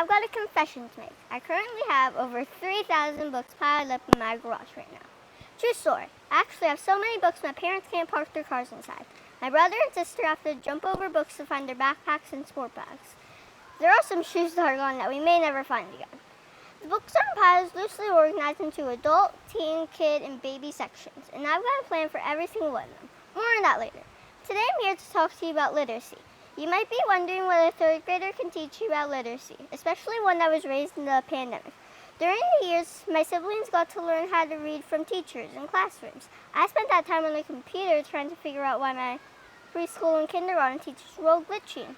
I've got a confession to make. I currently have over 3,000 books piled up in my garage right now. True story. I actually have so many books my parents can't park their cars inside. My brother and sister have to jump over books to find their backpacks and sport bags. There are some shoes that are gone that we may never find again. The books are in piles loosely organized into adult, teen, kid, and baby sections, and I've got a plan for every single one of them. More on that later. Today I'm here to talk to you about literacy. You might be wondering what a third grader can teach you about literacy, especially one that was raised in the pandemic. During the years, my siblings got to learn how to read from teachers in classrooms. I spent that time on the computer trying to figure out why my preschool and kindergarten teachers were all glitching.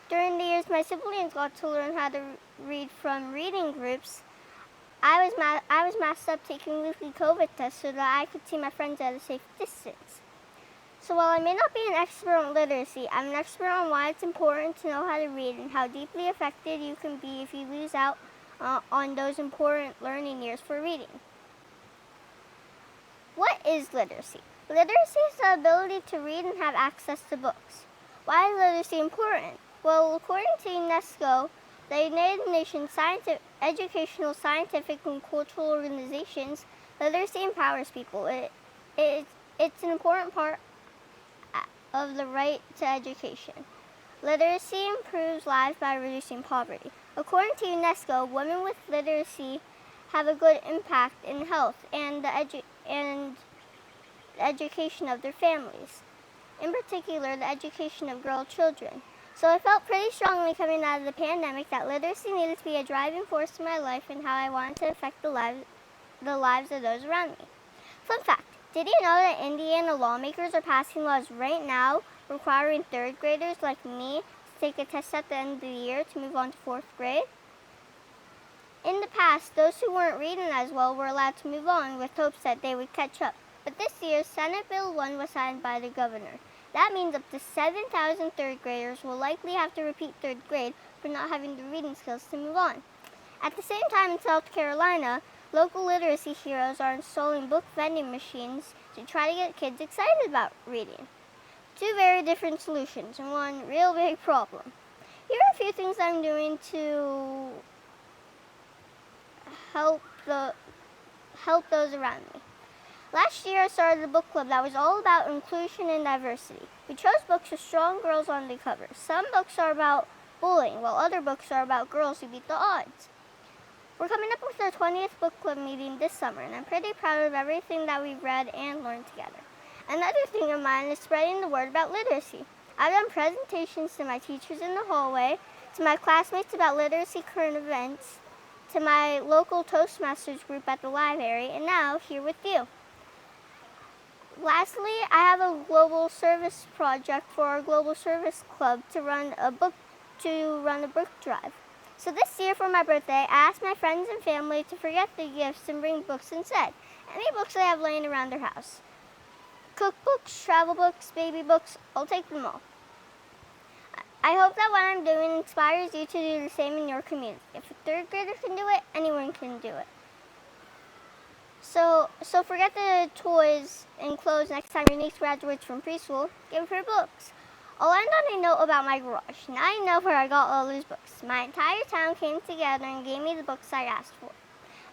During the years, my siblings got to learn how to read from reading groups. I was masked up taking weekly COVID tests so that I could see my friends at a safe distance. So while I may not be an expert on literacy, I'm an expert on why it's important to know how to read and how deeply affected you can be if you lose out on those important learning years for reading. What is literacy? Literacy is the ability to read and have access to books. Why is literacy important? Well, according to UNESCO, the United Nations Educational, Scientific, and Cultural Organizations, literacy empowers people. It's an important part of the right to education. Literacy improves lives by reducing poverty. According to UNESCO, women with literacy have a good impact in health and the education of their families. In particular, the education of girl children. So I felt pretty strongly coming out of the pandemic that literacy needed to be a driving force in my life and how I wanted to affect the lives of those around me. Fun fact, did you know that Indiana lawmakers are passing laws right now requiring third graders like me to take a test at the end of the year to move on to fourth grade? In the past, those who weren't reading as well were allowed to move on with hopes that they would catch up. But this year, Senate Bill 1 was signed by the governor. That means up to 7,000 third graders will likely have to repeat third grade for not having the reading skills to move on. At the same time in South Carolina, local literacy heroes are installing book vending machines to try to get kids excited about reading. Two very different solutions and one real big problem. Here are a few things I'm doing to help those around me. Last year, I started a book club that was all about inclusion and diversity. We chose books with strong girls on the cover. Some books are about bullying, while other books are about girls who beat the odds. We're coming up with our 20th book club meeting this summer, and I'm pretty proud of everything that we've read and learned together. Another thing of mine is spreading the word about literacy. I've done presentations to my teachers in the hallway, to my classmates about literacy current events, to my local Toastmasters group at the library, and now here with you. Lastly, I have a global service project for our global service club to run a book drive. So this year for my birthday, I asked my friends and family to forget the gifts and bring books instead. Any books they have laying around their house. Cookbooks, travel books, baby books, I'll take them all. I hope that what I'm doing inspires you to do the same in your community. If a third grader can do it, anyone can do it. So forget the toys and clothes next time your niece graduates from preschool. Give her books. I'll end on a note about my garage. Now I know where I got all these books. My entire town came together and gave me the books I asked for.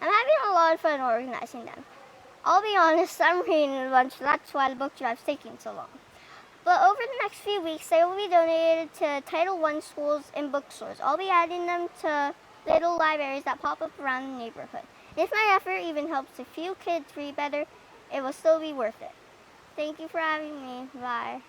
I'm having a lot of fun organizing them. I'll be honest, I'm reading a bunch, that's why the book drive's taking so long. But over the next few weeks, they will be donated to Title I schools and bookstores. I'll be adding them to little libraries that pop up around the neighborhood. If my effort even helps a few kids read better, it will still be worth it. Thank you for having me. Bye.